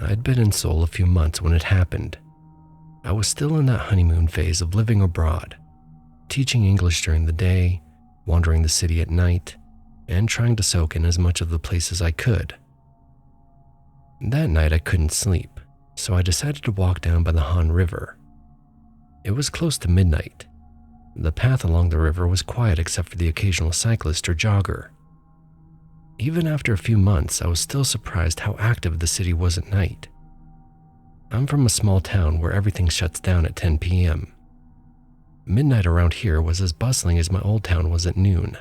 I'd been in Seoul a few months when it happened. I was still in that honeymoon phase of living abroad, teaching English during the day, wandering the city at night, and trying to soak in as much of the place as I could. That night I couldn't sleep, so I decided to walk down by the Han River. It was close to midnight. The path along the river was quiet except for the occasional cyclist or jogger. Even after a few months, I was still surprised how active the city was at night. I'm from a small town where everything shuts down at 10 p.m. Midnight around here was as bustling as my old town was at noon.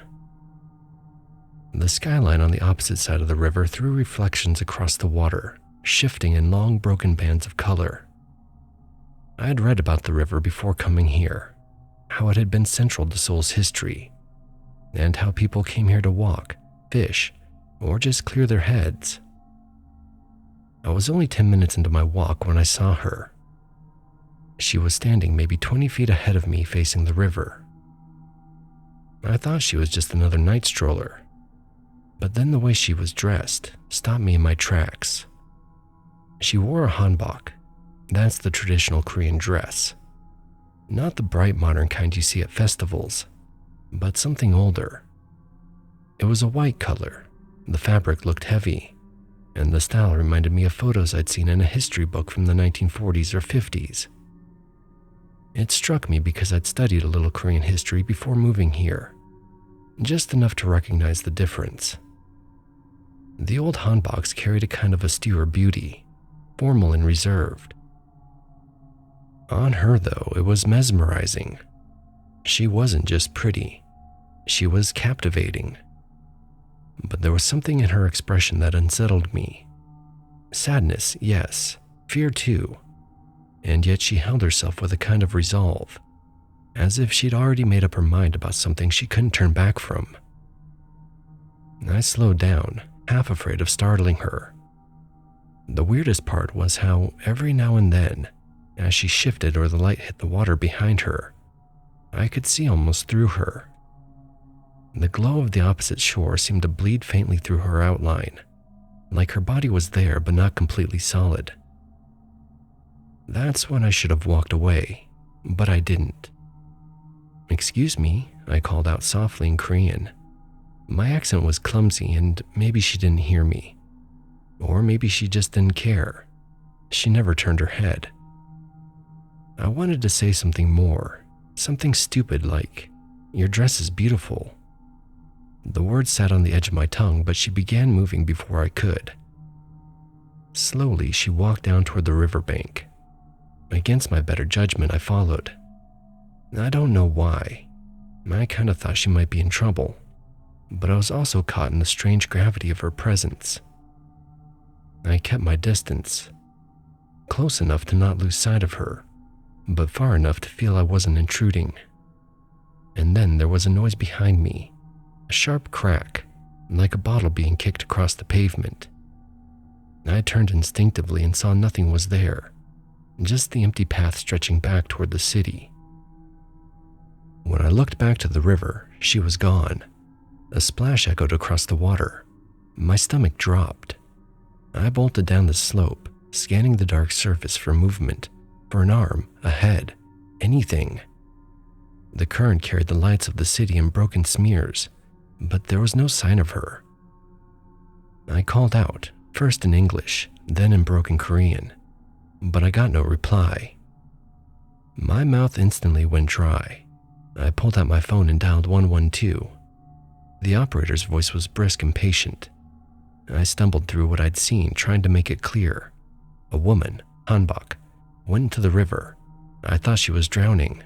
The skyline on the opposite side of the river threw reflections across the water, shifting in long broken bands of color. I had read about the river before coming here, how it had been central to Seoul's history, and how people came here to walk, fish, or just clear their heads. I was only 10 minutes into my walk when I saw her. She was standing maybe 20 feet ahead of me facing the river. I thought she was just another night stroller, but then the way she was dressed stopped me in my tracks. She wore a hanbok. That's the traditional Korean dress. Not the bright modern kind you see at festivals, but something older. It was a white color. The fabric looked heavy, and the style reminded me of photos I'd seen in a history book from the 1940s or 50s. It struck me because I'd studied a little Korean history before moving here, just enough to recognize the difference. The old hanboks carried a kind of austere beauty, formal and reserved. On her, though, it was mesmerizing. She wasn't just pretty, she was captivating. But there was something in her expression that unsettled me. Sadness, yes, fear too. And yet she held herself with a kind of resolve, as if she'd already made up her mind about something she couldn't turn back from. I slowed down, half afraid of startling her. The weirdest part was how every now and then, as she shifted or the light hit the water behind her, I could see almost through her. The glow of the opposite shore seemed to bleed faintly through her outline, like her body was there but not completely solid. That's when I should have walked away, but I didn't. "Excuse me," I called out softly in Korean. My accent was clumsy and maybe she didn't hear me. Or maybe she just didn't care. She never turned her head. I wanted to say something more, something stupid like, "Your dress is beautiful." The words sat on the edge of my tongue, but she began moving before I could. Slowly, she walked down toward the riverbank. Against my better judgment, I followed. I don't know why. I kind of thought she might be in trouble, but I was also caught in the strange gravity of her presence. I kept my distance, close enough to not lose sight of her, but far enough to feel I wasn't intruding. And then there was a noise behind me, a sharp crack, like a bottle being kicked across the pavement. I turned instinctively and saw nothing was there, just the empty path stretching back toward the city. When I looked back to the river, she was gone. A splash echoed across the water. My stomach dropped. I bolted down the slope, scanning the dark surface for movement, for an arm, a head, anything. The current carried the lights of the city in broken smears, but there was no sign of her. I called out, first in English, then in broken Korean, but I got no reply. My mouth instantly went dry. I pulled out my phone and dialed 112. The operator's voice was brisk and patient. I stumbled through what I'd seen, trying to make it clear. A woman, hanbok, went into the river. I thought she was drowning.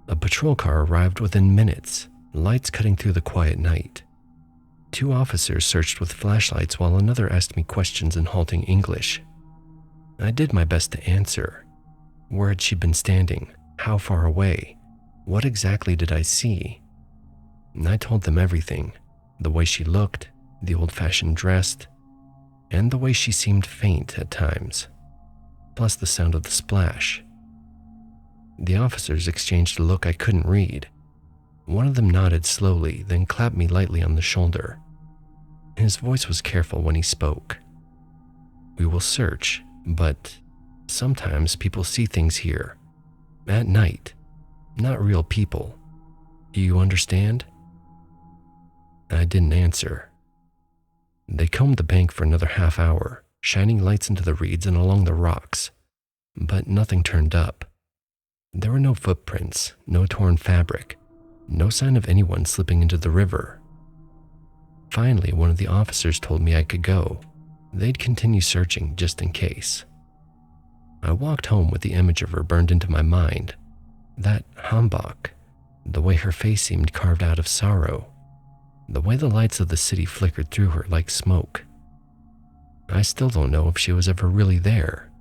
A patrol car arrived within minutes, lights cutting through the quiet night. 2 officers searched with flashlights while another asked me questions in halting English. I did my best to answer. Where had she been standing? How far away? What exactly did I see? And I told them everything. The way she looked, the old-fashioned dress, and the way she seemed faint at times, plus the sound of the splash. The officers exchanged a look I couldn't read. One of them nodded slowly, then clapped me lightly on the shoulder. His voice was careful when he spoke. We will search, but sometimes people see things here. At night. Not real people. Do you understand?" I didn't answer. They combed the bank for another half hour, shining lights into the reeds and along the rocks, but nothing turned up. There were no footprints, no torn fabric, no sign of anyone slipping into the river. Finally, one of the officers told me I could go. They'd continue searching just in case. I walked home with the image of her burned into my mind. That Hambach, the way her face seemed carved out of sorrow, the way the lights of the city flickered through her like smoke. I still don't know if she was ever really there,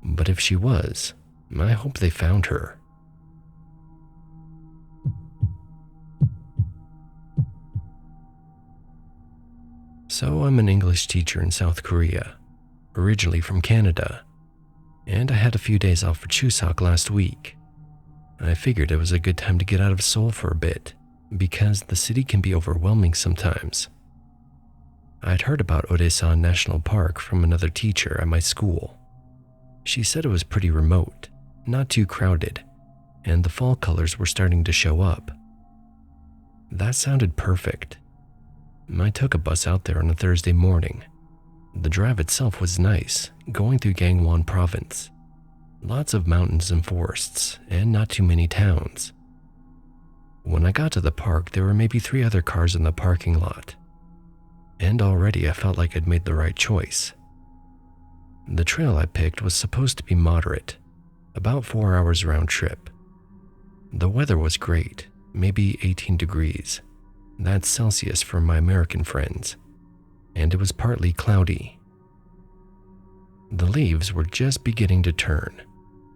but if she was, I hope they found her. So I'm an English teacher in South Korea, originally from Canada, and I had a few days off for Chuseok last week. I figured it was a good time to get out of Seoul for a bit, because the city can be overwhelming sometimes. I'd heard about Odaesan National Park from another teacher at my school. She said it was pretty remote, not too crowded, and the fall colors were starting to show up. That sounded perfect. I took a bus out there on a Thursday morning. The drive itself was nice, going through Gangwon province. Lots of mountains and forests, and not too many towns. When I got to the park, there were maybe 3 other cars in the parking lot. And already I felt like I'd made the right choice. The trail I picked was supposed to be moderate, about 4 hours round trip. The weather was great, maybe 18 degrees. That's Celsius for my American friends. And it was partly cloudy. The leaves were just beginning to turn,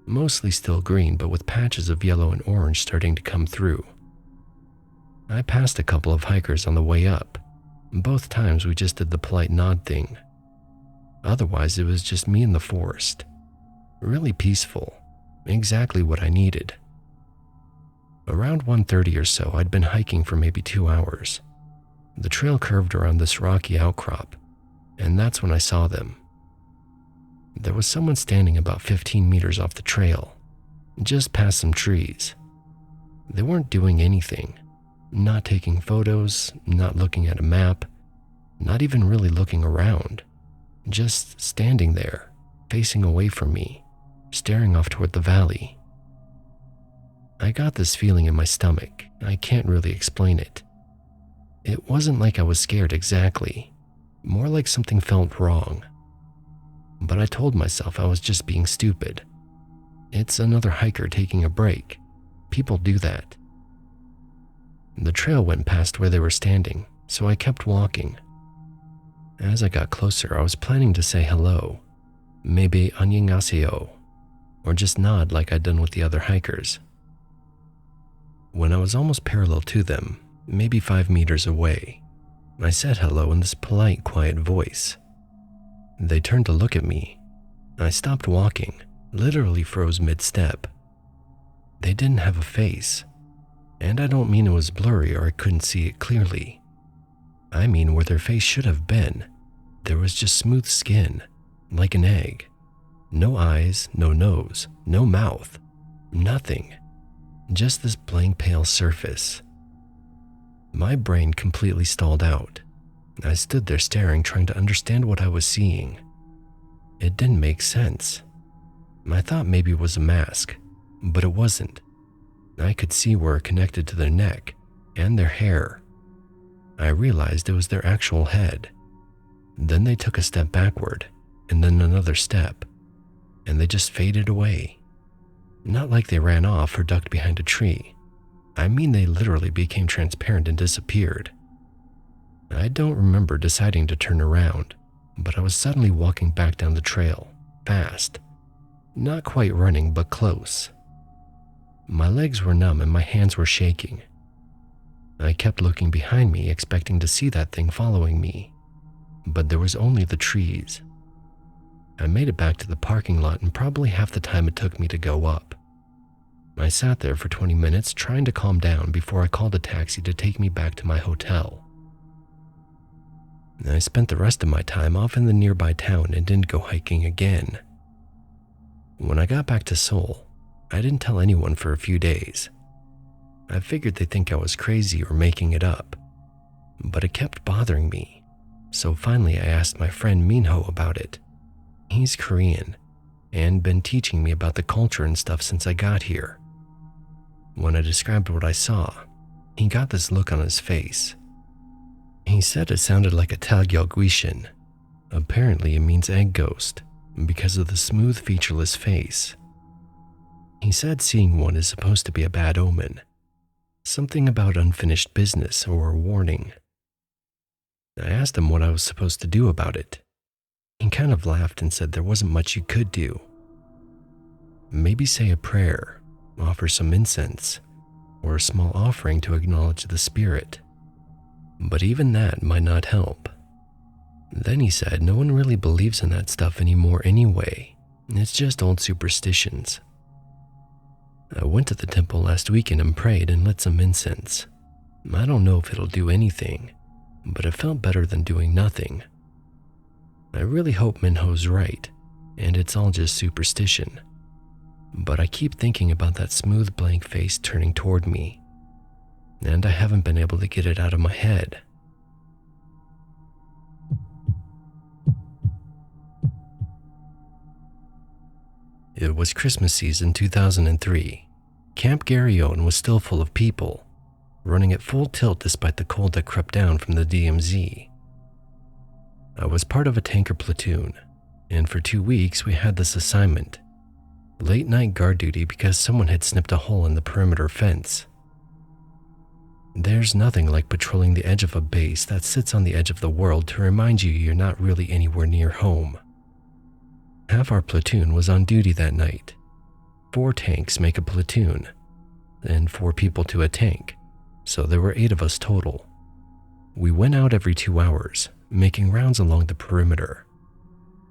mostly still green but with patches of yellow and orange starting to come through. I passed a couple of hikers on the way up. Both times we just did the polite nod thing. Otherwise, it was just me in the forest. Really peaceful, exactly what I needed. Around 1:30 or so, I'd been hiking for maybe 2 hours. The trail curved around this rocky outcrop, and that's when I saw them. There was someone standing about 15 meters off the trail, just past some trees. They weren't doing anything, not taking photos, not looking at a map, not even really looking around, just standing there, facing away from me, staring off toward the valley. I got this feeling in my stomach. I can't really explain it. It wasn't like I was scared exactly, more like something felt wrong. But I told myself I was just being stupid. It's another hiker taking a break. People do that. The trail went past where they were standing, so I kept walking. As I got closer, I was planning to say hello, maybe annyeonghaseyo, or just nod like I'd done with the other hikers. When I was almost parallel to them, maybe 5 meters away, I said hello in this polite, quiet voice. They turned to look at me. I stopped walking, literally froze mid-step. They didn't have a face, and I don't mean it was blurry or I couldn't see it clearly. I mean where their face should have been. There was just smooth skin, like an egg. No eyes, no nose, no mouth, nothing. Just this blank pale surface. My brain completely stalled out. I stood there staring, trying to understand what I was seeing. It didn't make sense. I thought maybe it was a mask, but it wasn't. I could see where it connected to their neck and their hair. I realized it was their actual head. Then they took a step backward, and then another step, and they just faded away. Not like they ran off or ducked behind a tree. I mean they literally became transparent and disappeared. I don't remember deciding to turn around, but I was suddenly walking back down the trail, fast. Not quite running, but close. My legs were numb and my hands were shaking. I kept looking behind me, expecting to see that thing following me, but there was only the trees. I made it back to the parking lot in probably half the time it took me to go up. I sat there for 20 minutes trying to calm down before I called a taxi to take me back to my hotel. I spent the rest of my time off in the nearby town and didn't go hiking again. When I got back to Seoul, I didn't tell anyone for a few days. I figured they'd think I was crazy or making it up, but it kept bothering me, so finally I asked my friend Minho about it. He's Korean and been teaching me about the culture and stuff since I got here. When I described what I saw, he got this look on his face. He said it sounded like a Tagyogwishin. Apparently it means egg ghost because of the smooth, featureless face. He said seeing one is supposed to be a bad omen, something about unfinished business or a warning. I asked him what I was supposed to do about it. He kind of laughed and said there wasn't much you could do. Maybe say a prayer, offer some incense, or a small offering to acknowledge the spirit. But even that might not help. Then he said no one really believes in that stuff anymore anyway. It's just old superstitions. I went to the temple last weekend and prayed and lit some incense. I don't know if it'll do anything, but it felt better than doing nothing. I really hope Minho's right, and it's all just superstition. But I keep thinking about that smooth blank face turning toward me, and I haven't been able to get it out of my head. It was Christmas season 2003. Camp Garry Owen was still full of people, running at full tilt despite the cold that crept down from the DMZ. I was part of a tanker platoon, and for 2 weeks we had this assignment: late night guard duty because someone had snipped a hole in the perimeter fence. There's nothing like patrolling the edge of a base that sits on the edge of the world to remind you you're not really anywhere near home. Half our platoon was on duty that night. 4 tanks make a platoon, and 4 people to a tank, so there were 8 of us total. We went out every 2 hours, making rounds along the perimeter.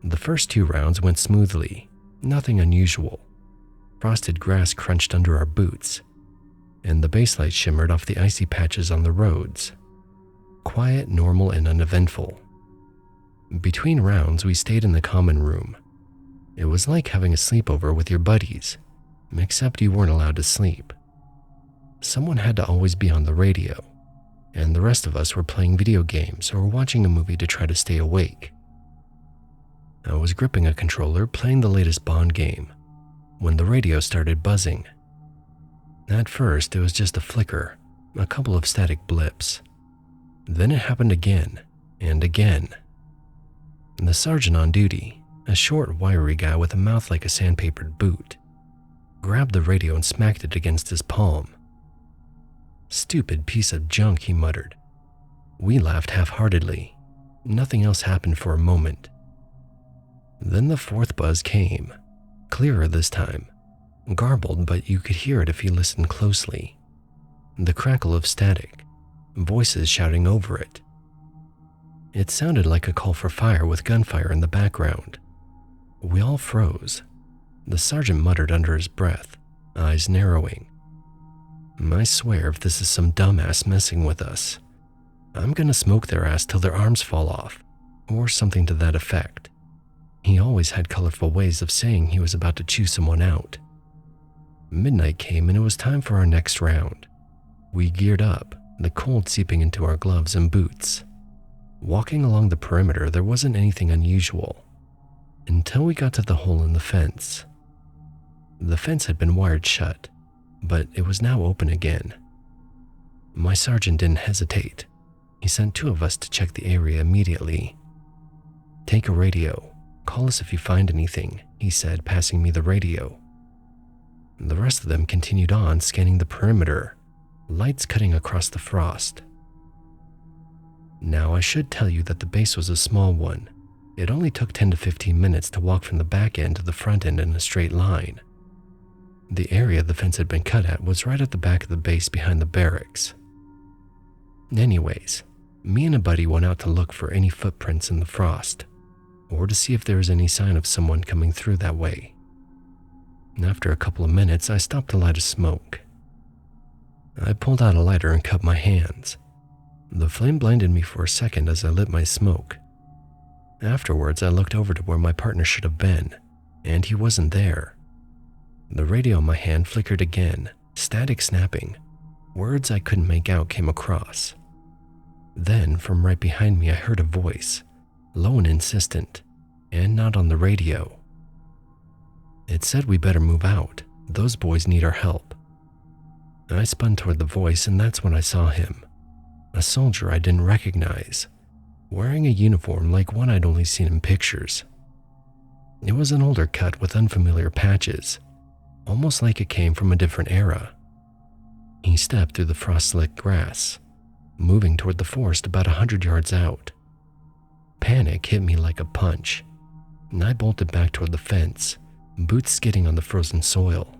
The first 2 rounds went smoothly, nothing unusual. Frosted grass crunched under our boots, and the base light shimmered off the icy patches on the roads. Quiet, normal, and uneventful. Between rounds, we stayed in the common room. It was like having a sleepover with your buddies, except you weren't allowed to sleep. Someone had to always be on the radio, and the rest of us were playing video games or watching a movie to try to stay awake. I was gripping a controller playing the latest Bond game when the radio started buzzing. At first, it was just a flicker, a couple of static blips. Then it happened again and again. The sergeant on duty, a short, wiry guy with a mouth like a sandpapered boot, grabbed the radio and smacked it against his palm. "Stupid piece of junk," he muttered. We laughed half-heartedly. Nothing else happened for a moment. Then the 4th buzz came, clearer this time, garbled, but you could hear it if you listened closely. The crackle of static, voices shouting over it. It sounded like a call for fire with gunfire in the background. We all froze. The sergeant muttered under his breath, eyes narrowing. "I swear if this is some dumbass messing with us, I'm gonna smoke their ass till their arms fall off," or something to that effect. He always had colorful ways of saying he was about to chew someone out. Midnight came and it was time for our next round. We geared up, the cold seeping into our gloves and boots. Walking along the perimeter, there wasn't anything unusual, until we got to the hole in the fence. The fence had been wired shut, but it was now open again. My sergeant didn't hesitate. He sent 2 of us to check the area immediately. "Take a radio. Call us if you find anything," he said, passing me the radio. The rest of them continued on, scanning the perimeter, lights cutting across the frost. Now, I should tell you that the base was a small one. It only took 10 to 15 minutes to walk from the back end to the front end in a straight line. The area the fence had been cut at was right at the back of the base behind the barracks. Anyways, me and a buddy went out to look for any footprints in the frost, or to see if there was any sign of someone coming through that way. After a couple of minutes, I stopped to light a smoke. I pulled out a lighter and cut my hands. The flame blinded me for a second as I lit my smoke. Afterwards, I looked over to where my partner should have been, and he wasn't there. The radio in my hand flickered again, static snapping. Words I couldn't make out came across. Then, from right behind me, I heard a voice, low and insistent, and not on the radio. It said we better move out. Those boys need our help. I spun toward the voice, and that's when I saw him. A soldier I didn't recognize, wearing a uniform like one I'd only seen in pictures. It was an older cut with unfamiliar patches, almost like it came from a different era. He stepped through the frost-slicked grass, moving toward the forest about 100 yards out. Panic hit me like a punch, and I bolted back toward the fence, boots skidding on the frozen soil.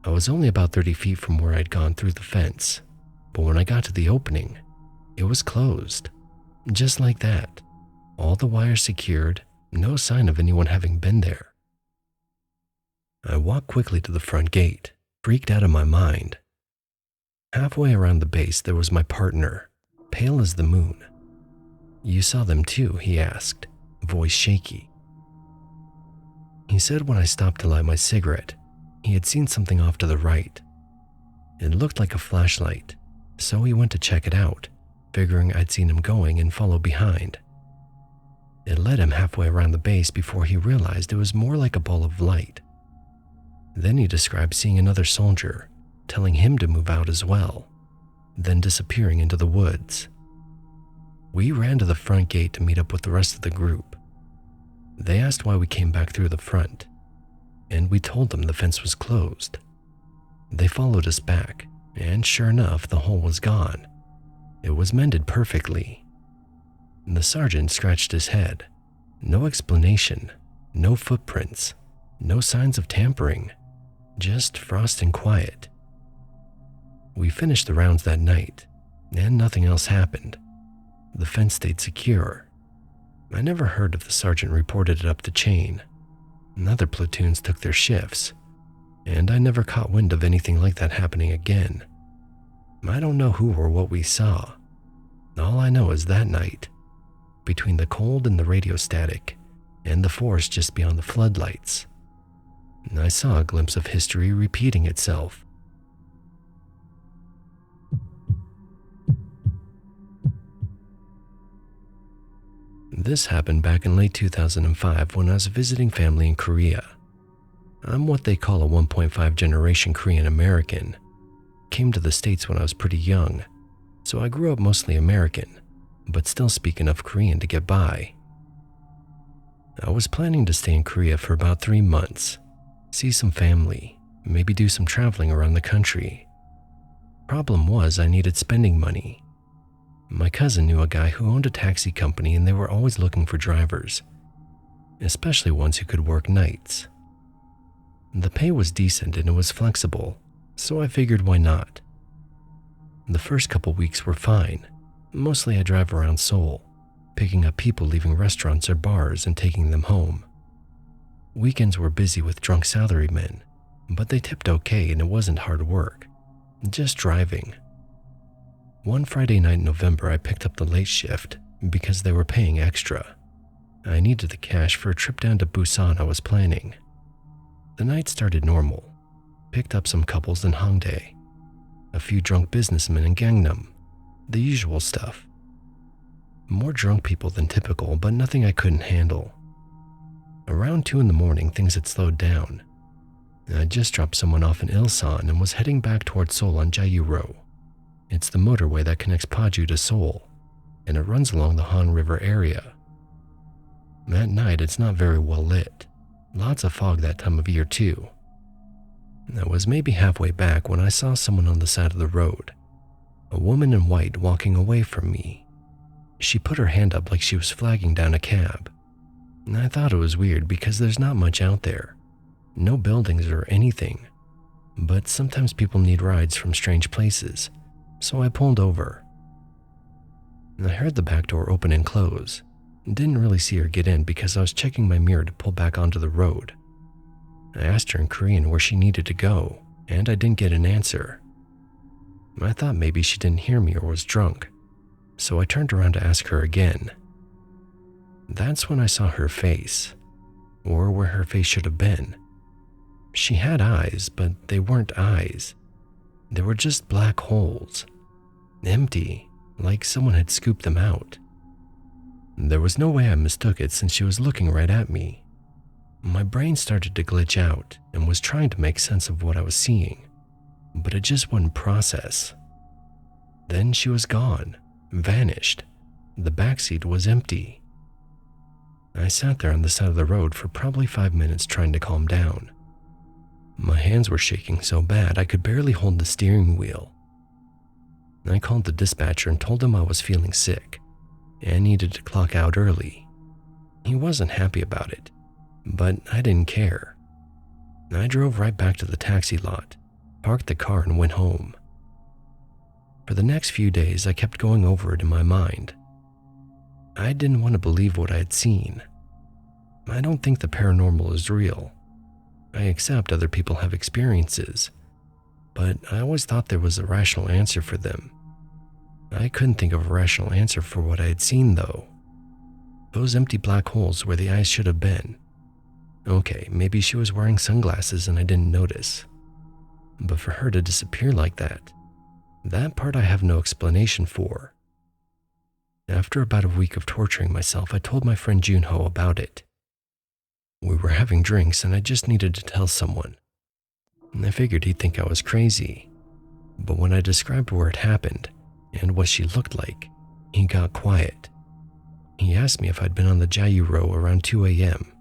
I was only about 30 feet from where I'd gone through the fence, but when I got to the opening, it was closed. Just like that, all the wires secured, no sign of anyone having been there. I walked quickly to the front gate, freaked out of my mind. Halfway around the base, there was my partner, pale as the moon. "You saw them too?" he asked, voice shaky. He said when I stopped to light my cigarette, he had seen something off to the right. It looked like a flashlight, so he went to check it out, figuring I'd seen him going and followed behind. It led him halfway around the base before he realized it was more like a ball of light. Then he described seeing another soldier, telling him to move out as well, then disappearing into the woods. We ran to the front gate to meet up with the rest of the group. They asked why we came back through the front, and we told them the fence was closed. They followed us back, and sure enough, the hole was gone. It was mended perfectly. The sergeant scratched his head. No explanation, no footprints, no signs of tampering, just frost and quiet. We finished the rounds that night, and nothing else happened. The fence stayed secure. I never heard if the sergeant reported it up the chain. Other platoons took their shifts, and I never caught wind of anything like that happening again. I don't know who or what we saw. All I know is that night, between the cold and the radio static, and the forest just beyond the floodlights, I saw a glimpse of history repeating itself. This happened back in late 2005 when I was visiting family in Korea. I'm what they call a 1.5 generation Korean American. Came to the States when I was pretty young, so I grew up mostly American, but still speak enough Korean to get by. I was planning to stay in Korea for about 3 months, see some family, maybe do some traveling around the country. Problem was I needed spending money. My cousin knew a guy who owned a taxi company and they were always looking for drivers, especially ones who could work nights. The pay was decent and it was flexible, so I figured why not. The first couple weeks were fine. Mostly I drive around Seoul, picking up people leaving restaurants or bars and taking them home. Weekends were busy with drunk salarymen, but they tipped okay and it wasn't hard work, just driving. One Friday night in November, I picked up the late shift because they were paying extra. I needed the cash for a trip down to Busan I was planning. The night started normal. Picked up some couples in Hongdae, a few drunk businessmen in Gangnam, the usual stuff. More drunk people than typical, but nothing I couldn't handle. Around 2 in the morning, things had slowed down. I just dropped someone off in Ilsan and was heading back towards Seoul on Joyu-ro. It's the motorway that connects Paju to Seoul, and it runs along the Han River area. At night, it's not very well lit. Lots of fog that time of year too. I was maybe halfway back when I saw someone on the side of the road, a woman in white walking away from me. She put her hand up like she was flagging down a cab. I thought it was weird because there's not much out there, no buildings or anything, but sometimes people need rides from strange places, so I pulled over. I heard the back door open and close. Didn't really see her get in because I was checking my mirror to pull back onto the road. I asked her in Korean where she needed to go, and I didn't get an answer. I thought maybe she didn't hear me or was drunk, so I turned around to ask her again. That's when I saw her face, or where her face should have been. She had eyes, but they weren't eyes. They were just black holes, empty, like someone had scooped them out. There was no way I mistook it since she was looking right at me. My brain started to glitch out and was trying to make sense of what I was seeing, but it just wouldn't process. Then she was gone, vanished. The backseat was empty. I sat there on the side of the road for probably 5 minutes trying to calm down. My hands were shaking so bad I could barely hold the steering wheel. I called the dispatcher and told him I was feeling sick and needed to clock out early. He wasn't happy about it, but I didn't care. I drove right back to the taxi lot, parked the car, and went home. For the next few days, I kept going over it in my mind. I didn't want to believe what I had seen. I don't think the paranormal is real. I accept other people have experiences, but I always thought there was a rational answer for them. I couldn't think of a rational answer for what I had seen, though. Those empty black holes where the eyes should have been. Okay, maybe she was wearing sunglasses and I didn't notice. But for her to disappear like that part I have no explanation for. After about a week of torturing myself, I told my friend Junho about it. We were having drinks and I just needed to tell someone. I figured he'd think I was crazy. But when I described where it happened and what she looked like, he got quiet. He asked me if I'd been on the Joyu-ro around 2 a.m.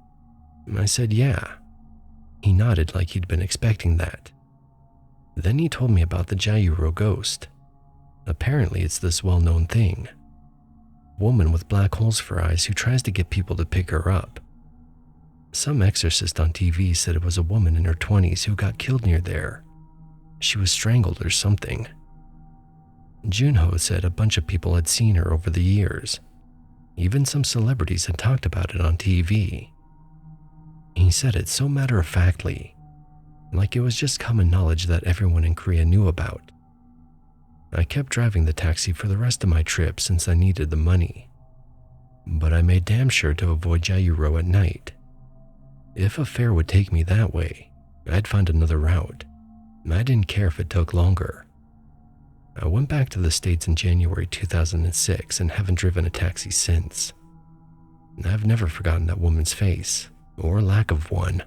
I said yeah. He nodded like he'd been expecting that. Then he told me about the Joyu-ro ghost. Apparently it's this well-known thing. Woman with black holes for eyes who tries to get people to pick her up. Some exorcist on TV said it was a woman in her 20s who got killed near there. She was strangled or something. Junho said a bunch of people had seen her over the years. Even some celebrities had talked about it on TV. He said it so matter-of-factly, like it was just common knowledge that everyone in Korea knew about. I kept driving the taxi for the rest of my trip since I needed the money. But I made damn sure to avoid Joyu-ro at night. If a fare would take me that way, I'd find another route. I didn't care if it took longer. I went back to the States in January 2006 and haven't driven a taxi since. I've never forgotten that woman's face, or lack of one.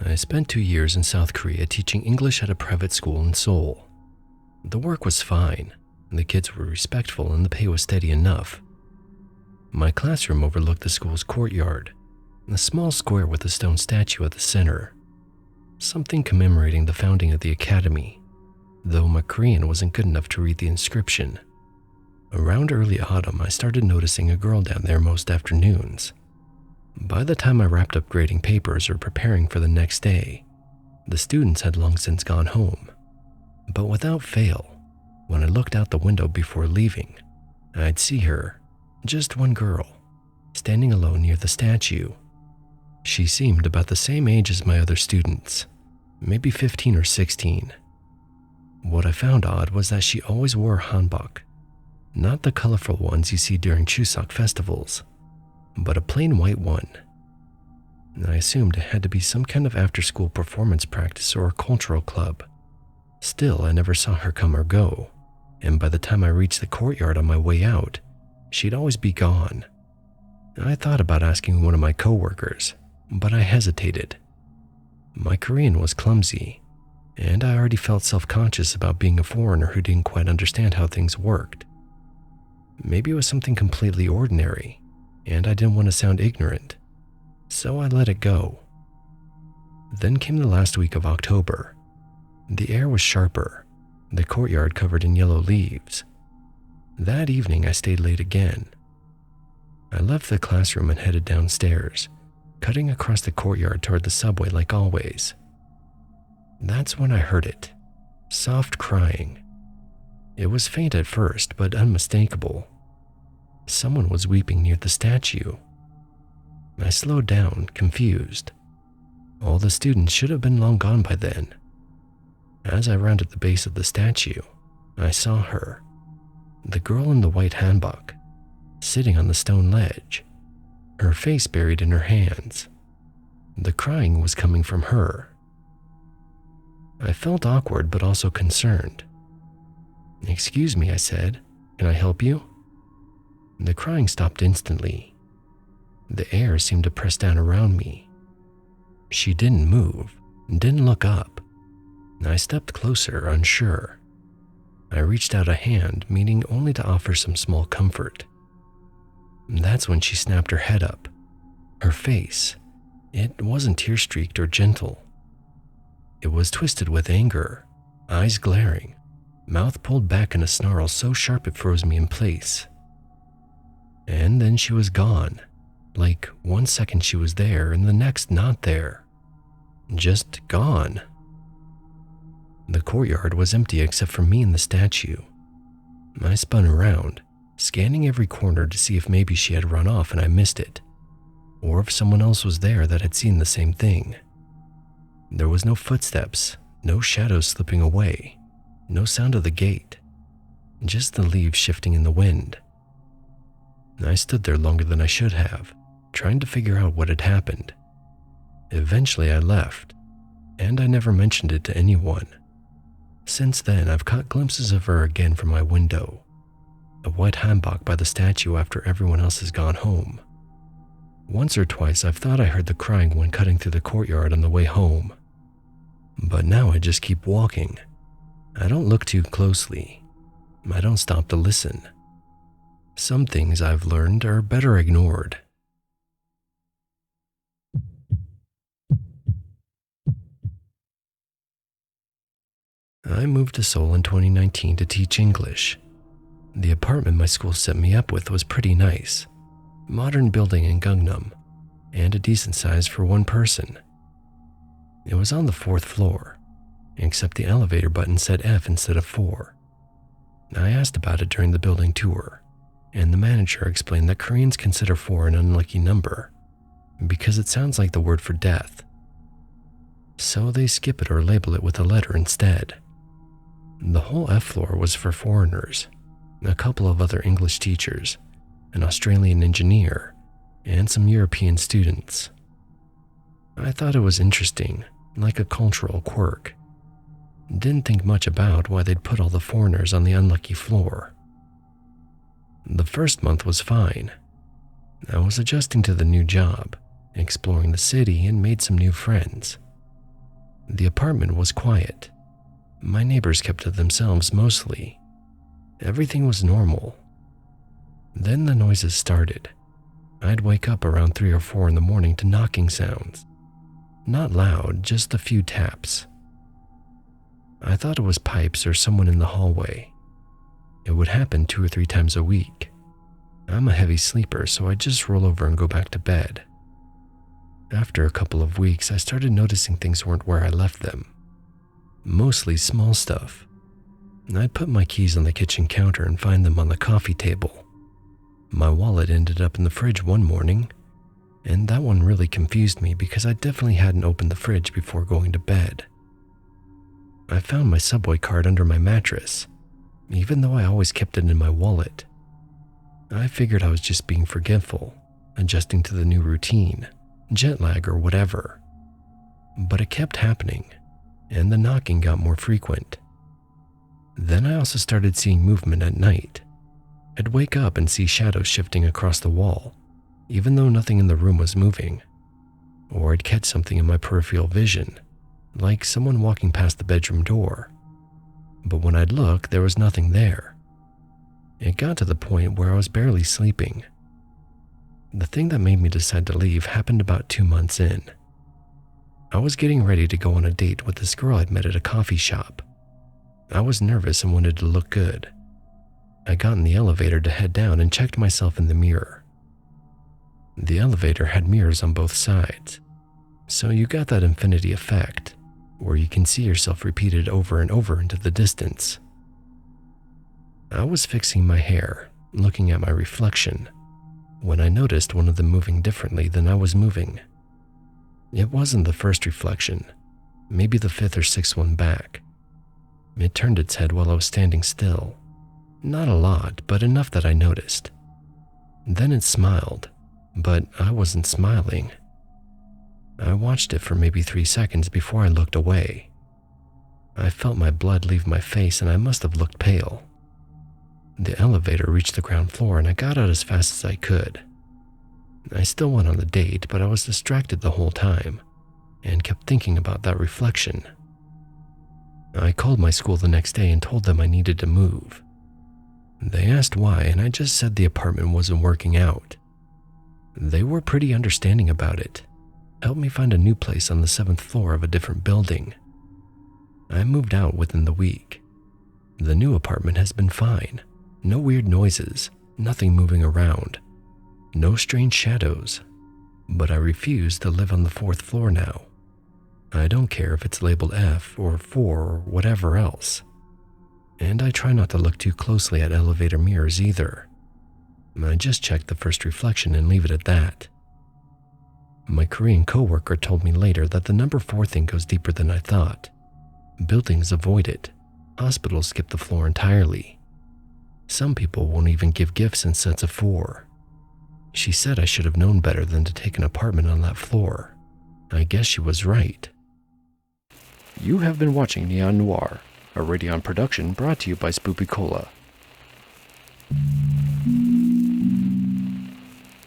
I spent 2 years in South Korea teaching English at a private school in Seoul. The work was fine, the kids were respectful, and the pay was steady enough. My classroom overlooked the school's courtyard, a small square with a stone statue at the center, something commemorating the founding of the academy, though my Korean wasn't good enough to read the inscription. Around early autumn, I started noticing a girl down there most afternoons. By the time I wrapped up grading papers or preparing for the next day, the students had long since gone home. But without fail, when I looked out the window before leaving, I'd see her, just one girl, standing alone near the statue. She seemed about the same age as my other students, maybe 15 or 16. What I found odd was that she always wore hanbok, not the colorful ones you see during Chuseok festivals, but a plain white one. I assumed it had to be some kind of after-school performance practice or a cultural club. Still, I never saw her come or go, and by the time I reached the courtyard on my way out, she'd always be gone. I thought about asking one of my coworkers, but I hesitated. My Korean was clumsy, and I already felt self-conscious about being a foreigner who didn't quite understand how things worked. Maybe it was something completely ordinary, and I didn't want to sound ignorant, so I let it go. Then came the last week of October. The air was sharper, the courtyard covered in yellow leaves. That evening I stayed late again. I left the classroom and headed downstairs, cutting across the courtyard toward the subway like always. That's when I heard it, soft crying. It was faint at first, but unmistakable. Someone was weeping near the statue. I slowed down, confused. All the students should have been long gone by then. As I rounded the base of the statue, I saw her, the girl in the white hanbok, sitting on the stone ledge, her face buried in her hands. The crying was coming from her. I felt awkward but also concerned. "Excuse me," I said. "Can I help you?" The crying stopped instantly. The air seemed to press down around me. She didn't move, didn't look up. I stepped closer, unsure. I reached out a hand, meaning only to offer some small comfort. That's when she snapped her head up. Her face, it wasn't tear-streaked or gentle. It was twisted with anger, eyes glaring, mouth pulled back in a snarl so sharp it froze me in place. And then she was gone. Like 1 second she was there and the next not there. Just gone. The courtyard was empty except for me and the statue. I spun around, scanning every corner to see if maybe she had run off and I missed it, or if someone else was there that had seen the same thing. There was no footsteps, no shadows slipping away, no sound of the gate, just the leaves shifting in the wind. I stood there longer than I should have, trying to figure out what had happened. Eventually I left, and I never mentioned it to anyone. Since then, I've caught glimpses of her again from my window, a white hanbok by the statue after everyone else has gone home. Once or twice I've thought I heard the crying when cutting through the courtyard on the way home. But now I just keep walking. I don't look too closely. I don't stop to listen. Some things I've learned are better ignored. I moved to Seoul in 2019 to teach English. The apartment my school set me up with was pretty nice. Modern building in Gangnam, and a decent size for one person. It was on the 4th floor, except the elevator button said F instead of 4. I asked about it during the building tour, and the manager explained that Koreans consider 4 an unlucky number, because it sounds like the word for death. So they skip it or label it with a letter instead. The whole F floor was for foreigners, a couple of other English teachers, an Australian engineer, and some European students. I thought it was interesting, like a cultural quirk. Didn't think much about why they'd put all the foreigners on the unlucky floor. The first month was fine. I was adjusting to the new job, exploring the city, and made some new friends. The apartment was quiet. My neighbors kept to themselves mostly. Everything was normal. Then the noises started. I'd wake up around 3 or 4 in the morning to knocking sounds. Not loud, just a few taps. I thought it was pipes or someone in the hallway. It would happen 2 or 3 times a week. I'm a heavy sleeper, so I'd just roll over and go back to bed. After a couple of weeks, I started noticing things weren't where I left them. Mostly small stuff. I'd put my keys on the kitchen counter and find them on the coffee table. My wallet ended up in the fridge one morning, and that one really confused me because I definitely hadn't opened the fridge before going to bed. I found my subway card under my mattress, even though I always kept it in my wallet. I figured I was just being forgetful, adjusting to the new routine, jet lag or whatever. But it kept happening, and the knocking got more frequent. Then I also started seeing movement at night. I'd wake up and see shadows shifting across the wall, even though nothing in the room was moving. Or I'd catch something in my peripheral vision, like someone walking past the bedroom door. But when I'd look, there was nothing there. It got to the point where I was barely sleeping. The thing that made me decide to leave happened about 2 months in. I was getting ready to go on a date with this girl I'd met at a coffee shop. I was nervous and wanted to look good. I got in the elevator to head down and checked myself in the mirror. The elevator had mirrors on both sides, so you got that infinity effect, where you can see yourself repeated over and over into the distance. I was fixing my hair, looking at my reflection. when I noticed one of them moving differently than I was moving. It wasn't the first reflection, maybe the fifth or sixth one back. It turned its head while I was standing still. Not a lot, but enough that I noticed. Then it smiled, but I wasn't smiling. I watched it for maybe 3 seconds before I looked away. I felt my blood leave my face and I must have looked pale. The elevator reached the ground floor and I got out as fast as I could. I still went on the date, but I was distracted the whole time and kept thinking about that reflection. I called my school the next day and told them I needed to move. They asked why, and I just said the apartment wasn't working out. They were pretty understanding about it, helped me find a new place on the 7th floor of a different building. I moved out within the week. The new apartment has been fine. No weird noises, nothing moving around, no strange shadows. But I refuse to live on the 4th floor now. I don't care if it's labeled F or 4 or whatever else. And I try not to look too closely at elevator mirrors either. I just check the first reflection and leave it at that. My Korean coworker told me later that the number 4 thing goes deeper than I thought. Buildings avoid it. Hospitals skip the floor entirely. Some people won't even give gifts in sets of 4. She said I should have known better than to take an apartment on that floor. I guess she was right. You have been watching Neon Noir, a Radion production brought to you by Spoopy Cola.